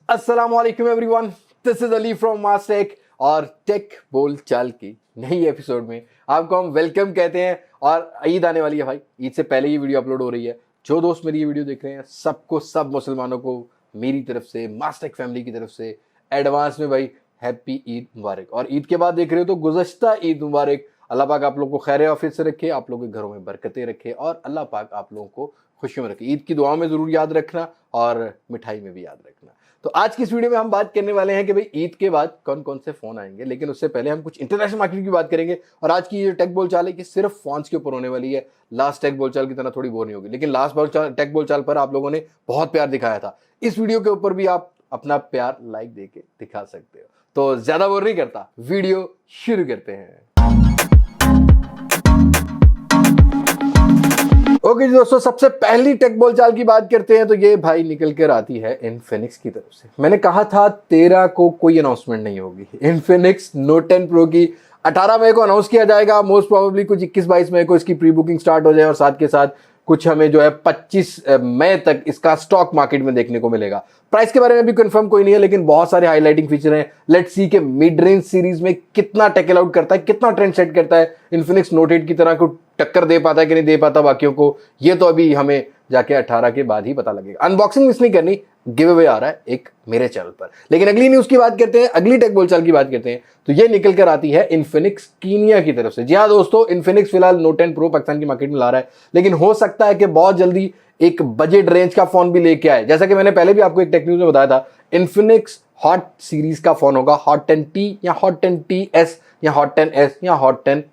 अस्सलामुअलैकुम everyone, this is Ali from Mastek और take बोल चाल की नई एपिसोड में आपको हम वेलकम कहते हैं। और ईद आने वाली है भाई, ईद से पहले ये वीडियो अपलोड हो रही है। जो दोस्त मेरी ये वीडियो देख रहे हैं सबको, सब मुसलमानों को मेरी तरफ से, मास्टेक फैमिली की तरफ से एडवांस में भाई हैप्पी ईद मुबारक। और ईद के बाद देख रहे हो तो गुज़श्ता ईद मुबारक। अल्लाह पाक आप लोगों को खैर ऑफिस से रखे, आप लोगों के घरों में बरकतें रखे और अल्लाह पाक आप लोगों को खुशियों में रखे। ईद की दुआओं में जरूर याद रखना और मिठाई में भी याद रखना। तो आज की इस वीडियो में हम बात करने वाले हैं कि भाई ईद के बाद कौन कौन से फोन आएंगे, लेकिन उससे पहले हम कुछ इंटरनेशनल मार्केट की बात करेंगे। और आज की ये टेक बोलचाल है कि सिर्फ फोन्स के ऊपर होने वाली है। लास्ट टेक बोलचाल की तरह थोड़ी बोर नहीं होगी, लेकिन लास्ट टेक बोलचाल पर आप लोगों ने बहुत प्यार दिखाया था। इस वीडियो के ऊपर भी आप अपना प्यार लाइक देके दिखा सकते हो। तो ज्यादा बोर नहीं करता, वीडियो शुरू करते हैं। ओके जी दोस्तों, सबसे पहली टेक बोलचाल की बात करते हैं तो ये भाई निकल कर आती है इन्फिनिक्स की तरफ से। मैंने कहा था 13 को कोई अनाउंसमेंट नहीं होगी। इन्फिनिक्स नोट 10 प्रो की 18 मई को अनाउंस किया जाएगा। मोस्ट प्रोबेबली कुछ 21-22 मई को इसकी प्री बुकिंग स्टार्ट हो जाए और साथ के साथ कुछ हमें जो है 25 मई तक इसका स्टॉक मार्केट में देखने को मिलेगा। प्राइस के बारे में भी कंफर्म कोई नहीं है, लेकिन बहुत सारे हाईलाइटिंग फीचर हैं। लेट्स सी के मिड रेंज सीरीज में कितना टैकल आउट करता है, कितना ट्रेंड सेट करता है। इन्फिनिक्स नोट 8 की तरह को टक्कर दे पाता है कि नहीं दे पाता बाकियों को, ये तो अभी हमें जाके 18 के बाद ही पता लगेगा। अनबॉक्सिंग मिस नहीं करनी, गिव अवे आ रहा है एक मेरे चैनल पर। लेकिन अगली न्यूज की बात करते हैं, अगली टेक बोलचाल की बात करते हैं तो ये निकल कर आती है इन्फिनिक्स कीनिया की तरफ से। जी हाँ दोस्तों, इन्फिनिक्स फिलहाल नोट 10 प्रो पाकिस्तान की मार्केट में ला रहा है, लेकिन हो सकता है कि बहुत जल्दी एक बजट रेंज का फोन भी लेके आए। जैसा कि मैंने पहले भी आपको एक टेक न्यूज में बताया था, इन्फिनिक्स हॉट सीरीज का फोन होगा, हॉट 10T या हॉट 10TS या हॉट 10S या हॉट 10T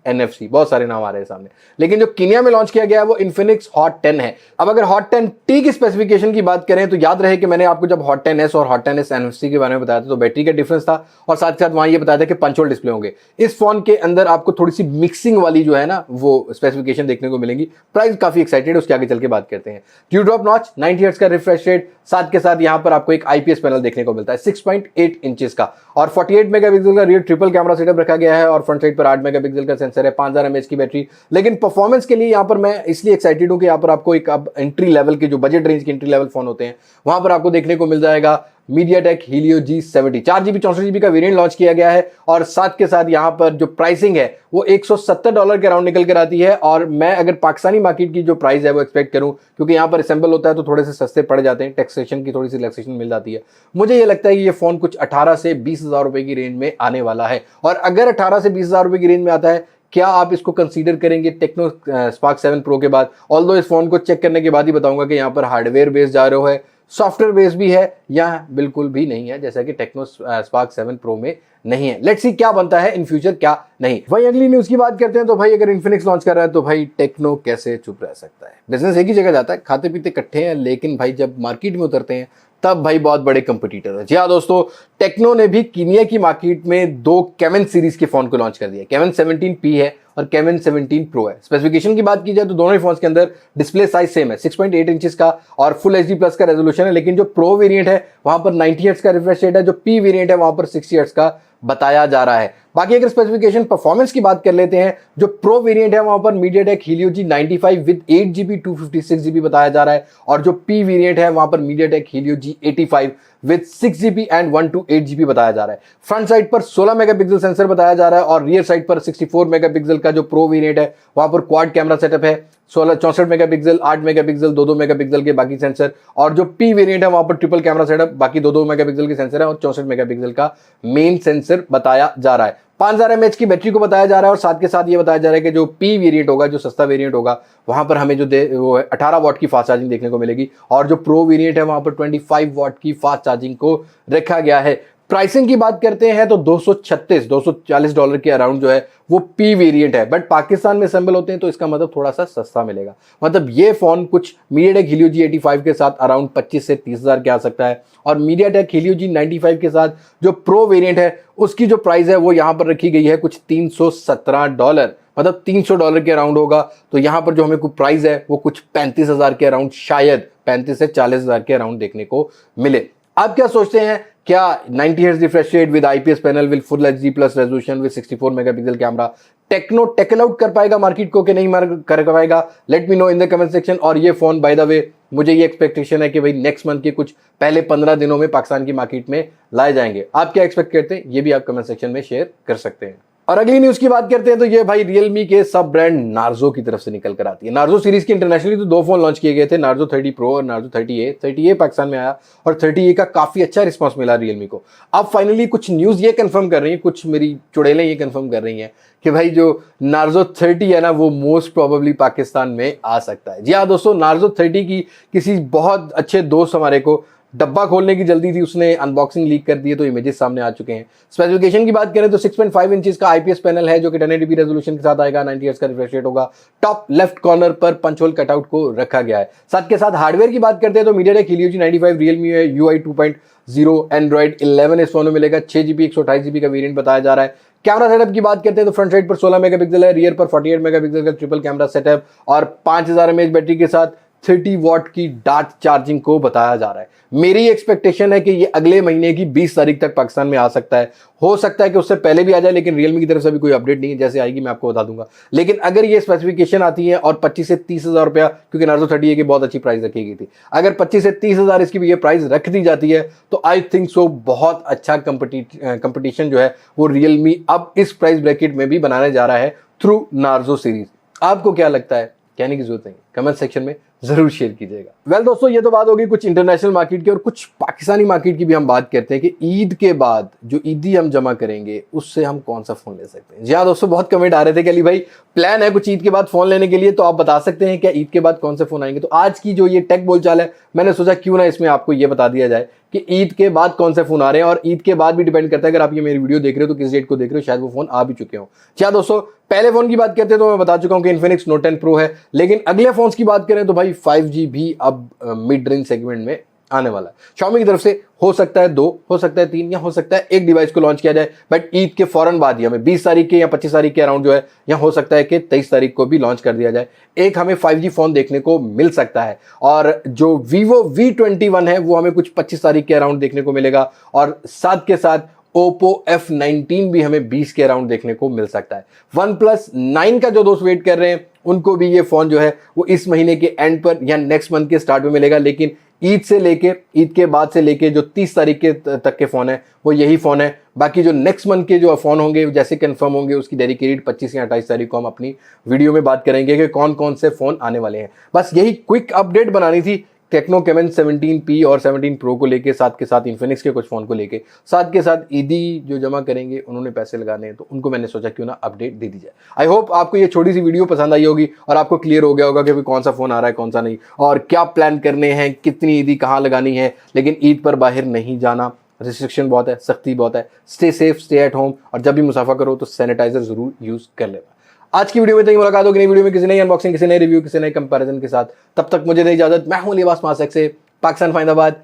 NFC, बहुत सारे नाम आ रहे हैं सामने। लेकिन जो कीनिया में लॉन्च किया गया है वो इन्फिनिक्स हॉट 10 है। अब अगर हॉट 10T की स्पेसिफिकेशन की बात करें तो याद रहे कि मैंने आपको जब हॉट 10S और हॉट 10S NFC के बारे में बताया था तो बैटरी का डिफरेंस था और साथ ही साथ वहां ये बताया था कि पंच होल डिस्प्ले होंगे। इस फोन के अंदर आपको थोड़ी सी मिक्सिंग वाली जो है ना वो स्पेसिफिकेशन देखने को मिलेंगी। प्राइस काफी एक्साइटेड है, उसके आगे चल के बात करते हैं। ड्यू ड्रॉप नॉच, 90 हर्ट्ज का रिफ्रेश रेट, साथ के साथ यहां पर आपको एक आईपीएस पैनल देखने को मिलता है 6.8 इंचेस का और 48 मेगापिक्सल का रियर ट्रिपल कैमरा सेटअप रखा गया है और फ्रंट साइड पर 8 मेगापिक्सल का सेंसर है, 5000 mAh की बैटरी। लेकिन परफॉर्मेंस के लिए यहां पर मैं इसलिए एक्साइटेड हूं कि यहां पर आपको एक अब एंट्री लेवल के जो बजट रेंज के एंट्री लेवल फोन होते हैं वहां पर आपको देखने को मिल जाएगा MediaTek Helio G70 4GB 64GB का वेरिएंट लॉन्च किया गया है। और साथ के साथ यहां पर जो प्राइसिंग है वो $170 के अराउंड निकल कर आती है। और मैं अगर पाकिस्तानी मार्केट की जो प्राइस है वो एक्सपेक्ट करूं, क्योंकि यहां पर असेंबल होता है तो थोड़े से सस्ते पड़ जाते हैं, टैक्सेशन की थोड़ी सी रिलैक्सेशन मिल जाती है। मुझे ये लगता है कि ये फोन कुछ 18 से 20,000 रुपए की रेंज में आने वाला है। और अगर 18 से 20,000 रुपए की रेंज में आता है, क्या आप इसको कंसीडर करेंगे टेक्नो स्पार्क 7 प्रो के बाद? ऑल्दो इस फोन को चेक करने के बाद ही बताऊंगा कि यहाँ पर हार्डवेयर बेस्ड जा रहे हो है, सॉफ्टवेयर बेस भी है या बिल्कुल भी नहीं है, जैसा कि टेक्नो स्पार्क 7 प्रो में नहीं है। लेट्स सी क्या बनता है इन फ्यूचर, क्या नहीं। भाई अगली न्यूज की बात करते हैं तो भाई अगर इन्फिनिक्स लॉन्च कर रहा है तो भाई टेक्नो कैसे चुप रह सकता है। बिजनेस एक ही जगह जाता है, खाते पीते इकट्ठे हैं, लेकिन भाई जब मार्केट में उतरते हैं तब भाई बहुत बड़े कंपटीटर है। जी हाँ दोस्तों, टेक्नो ने भी कीनिया की मार्केट में 2 कैमन सीरीज के फोन को लॉन्च कर दिया। कैमन 17P है और कैमन 17 प्रो है। स्पेसिफिकेशन की बात की जाए तो दोनों ही फोन्स के अंदर डिस्प्ले साइज सेम है, 6.8 इंचेस का और फुल HD प्लस का रेजोल्यूशन है। लेकिन जो प्रो वेरिएंट है वहां पर 90 हर्ट्ज का रिफ्रेश रेट है, जो P वेरिएंट है वहां पर 60 हर्ट्ज का बताया जा रहा है। बाकी अगर स्पेसिफिकेशन परफॉर्मेंस की बात कर लेते हैं, जो प्रो वेरिएंट है वहां पर MediaTek Helio G95 with 8GB 256GB बताया जा रहा है और जो P वेरिएंट है वहां पर MediaTek Helio G85 with 6GB and 128GB बताया जा रहा है। फ्रंट साइड पर 16 मेगापिक्सल सेंसर बताया जा रहा है और रियर साइड पर 64 मेगापिक्सल का जो प्रो वेरिएंट है वहां पर क्वाड कैमरा सेटअप है, 64 मेगापिक्सल, 8 मेगापिक्सल, 2 मेगापिक्सल के बाकी सेंसर। और जो P वेरिएंट है वहां पर ट्रिपल कैमरा सेटअप, बाकी 2 मेगापिक्सल के सेंसर है और 64 मेगापिक्सल का मेन सेंसर बताया जा रहा है। 5000 mAh की बैटरी को बताया जा रहा है और साथ के साथ ये बताया जा रहा है कि जो P वेरिएंट होगा, जो सस्ता वेरिएंट होगा, वहां पर हमें जो वो 18 वॉट की फास्ट चार्जिंग देखने को मिलेगी और जो प्रो वेरिएंट है वहां पर 25 वॉट की फास्ट चार्जिंग को रखा गया है। प्राइसिंग की बात करते हैं तो $240 के अराउंड जो है वो P वेरिएंट है, बट पाकिस्तान में असेंबल होते हैं तो इसका मतलब थोड़ा सा सस्ता मिलेगा। मतलब ये फोन कुछ मीडियाटेक हीलियो G85 के साथ अराउंड 25 से 30,000 के आ सकता है और मीडियाटेक हीलियो G95 के साथ जो प्रो वेरिएंट है उसकी जो प्राइस है वो यहां पर रखी गई है कुछ $317, मतलब $300 के अराउंड होगा। तो यहां पर जो हमें कुछ प्राइस है वो कुछ 35,000 के अराउंड, शायद 35 से 40,000 के अराउंड देखने को मिले। आप क्या सोचते हैं, क्या 90 hertz refresh rate with IPS panel with full HD plus resolution with 64 megapixel camera, Tecno tackle out कर पाएगा मार्केट को कि नहीं कर पाएगा, let me know in the comment section. और ये फोन बाय द वे मुझे ये एक्सपेक्टेशन है कि भाई नेक्स्ट मंथ के कुछ पहले 15 दिनों में पाकिस्तान की मार्केट में लाए जाएंगे। आप क्या एक्सपेक्ट करते हैं ये भी आप कमेंट सेक्शन में शेयर कर सकते हैं। और अगली न्यूज की बात करते हैं तो ये भाई Realme के सब ब्रांड नार्जो की तरफ से निकल कर आती है। नार्जो सीरीज के इंटरनेशनली तो 2 फोन लॉन्च किए गए थे, नार्जो 30 प्रो और नार्जो 30A। 30A पाकिस्तान में आया और 30A का काफी अच्छा रिस्पांस मिला Realme को। अब फाइनली कुछ न्यूज ये कंफर्म कर रही है, कुछ मेरी चुड़ैलें ये कंफर्म कर रही हैं कि भाई जो नार्जो 30 है ना वो मोस्ट प्रोबेबली पाकिस्तान में आ सकता है। जी हाँ दोस्तों, नार्जो 30 की किसी बहुत अच्छे दोस्त हमारे को डब्बा खोलने की जल्दी थी, उसने अनबॉक्सिंग लीक कर दी है, तो इमेजेस सामने आ चुके हैं। स्पेसिफिकेशन की बात करें तो 6.5 इंचेस का आईपीएस पैनल है जो कि 1080p रेजोल्यूशन के साथ आएगा। 90 हर्ट्ज का रिफ्रेश रेट होगा। टॉप लेफ्ट कॉर्नर पर पंच होल कटआउट को रखा गया है। साथ के साथ हार्डवेयर की बात करते हैं तो MediaTek Helio G95 Realme UI 2.0 Android 11 इस फोन में मिलेगा। 6GB 128GB का वेरिएंट बताया जा रहा है। कैमरा सेटअप की बात करते हैं तो फ्रंट साइड पर 16 मेगापिक्सल है, रियर पर 48 मेगापिक्सल का ट्रिपल कैमरा सेटअप और 5000 mAh बैटरी के साथ 30 वॉट की डार्ट चार्जिंग को बताया जा रहा है। मेरी एक्सपेक्टेशन है कि ये अगले महीने की 20 तारीख तक पाकिस्तान में आ सकता है। हो सकता है कि उससे पहले भी आ जाए, लेकिन Realme की तरफ से भी कोई अपडेट नहीं है। जैसे आएगी मैं आपको बता दूंगा। लेकिन अगर ये स्पेसिफिकेशन आती है और 25 से 30 हजार रुपया, क्योंकि नार्जो 30 की बहुत अच्छी प्राइस रखी गई थी, अगर 25 से 30 हजार इसकी भी ये प्राइस रख दी जाती है तो आई थिंक सो बहुत अच्छा कंपटीशन जो है वो Realme अब इस प्राइस ब्रैकेट में भी बनाने जा रहा है थ्रू नार्जो सीरीज। आपको क्या लगता है? कहने की जरूरत नहीं, कमेंट सेक्शन में जरूर शेयर कीजिएगा। वेल दोस्तों, ये तो बात होगी कुछ इंटरनेशनल मार्केट की, और कुछ पाकिस्तानी मार्केट की भी हम बात करते हैं कि ईद के बाद जो ईदी हम जमा करेंगे उससे हम कौन सा फोन ले सकते हैं। जी हाँ दोस्तों, बहुत कमेंट आ रहे थे कि अली भाई प्लान है कुछ ईद के बाद फोन लेने के लिए, तो आप बता सकते हैं क्या ईद के बाद कौन से फोन आएंगे। तो आज की जो ये टेक बोलचाल है, मैंने सोचा क्यों ना इसमें आपको ये बता दिया जाए कि ईद के बाद कौन से फोन आ रहे हैं। और ईद के बाद भी डिपेंड करता है, अगर आप ये मेरी वीडियो देख रहे हो तो किस डेट को देख रहे हो, शायद वो फोन आ भी चुके हो। क्या दोस्तों, पहले फोन की बात करते हैं तो मैं बता चुका हूं कि Infinix Note 10 Pro है। लेकिन अगले फोन्स की बात करें तो भाई 5G भी अब मिड रेंज सेगमेंट में आने वाला है। Xiaomi की तरफ से हो सकता है 2, हो सकता है 3 या हो सकता है 1 डिवाइस को लॉन्च किया जाए, बट ईद के फौरन बाद ही हमें 20 तारीख के या 25 तारीख के अराउंड जो है, या हो सकता है कि 23 तारीख को भी लॉन्च कर दिया जाए। एक हमें 5G फोन देखने को मिल सकता है। और जो Vivo V21 है वो हमें कुछ 25 तारीख के अराउंड देखने को मिलेगा। और साथ के साथ Oppo F19 भी हमें 20 के अराउंड देखने को मिल सकता है। OnePlus 9 का जो दोस्त वेट कर रहे हैं उनको भी ये फोन जो है वो इस महीने के एंड पर या नेक्स्ट मंथ के स्टार्ट में मिलेगा। लेकिन ईद के बाद से लेके जो 30 तारीख के तक के फोन है वो यही फोन है। बाकी जो नेक्स्ट मंथ के जो फोन होंगे जैसे कंफर्म होंगे उसकी डेडिकेटेड 25 या 28 तारीख को हम अपनी वीडियो में बात करेंगे कि कौन कौन से फोन आने वाले हैं। बस यही क्विक अपडेट बनानी थी टेक्नो Camon 17P और 17 Pro को लेके, साथ के साथ Infinix के कुछ फोन को लेके, साथ के साथ ईदी जो जमा करेंगे उन्होंने पैसे लगाने हैं तो उनको मैंने सोचा क्यों ना अपडेट दे दी जाए। आई होप आपको ये छोटी सी वीडियो पसंद आई होगी और आपको क्लियर हो गया होगा कि कौन सा फोन आ रहा है कौन सा नहीं, और क्या प्लान करने हैं, कितनी ईदी कहाँ लगानी है। लेकिन ईद पर बाहर नहीं जाना, रिस्ट्रिक्शन बहुत है, सख्ती बहुत है। Stay safe, stay at home, और जब भी मुसाफा करो तो सैनिटाइजर जरूर यूज कर लेना। आज की वीडियो में तो ही मुलाकात होगी नई वीडियो में, किसी नई अनबॉक्सिंग, किसी नए रिव्यू, किसी नए कंपैरिजन के साथ। तब तक मुझे दे इजाजत। मैं हूं लिबास मास्टेक से पाकिस्तान फैज़ाबाद।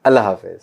अल्लाह हाफिज।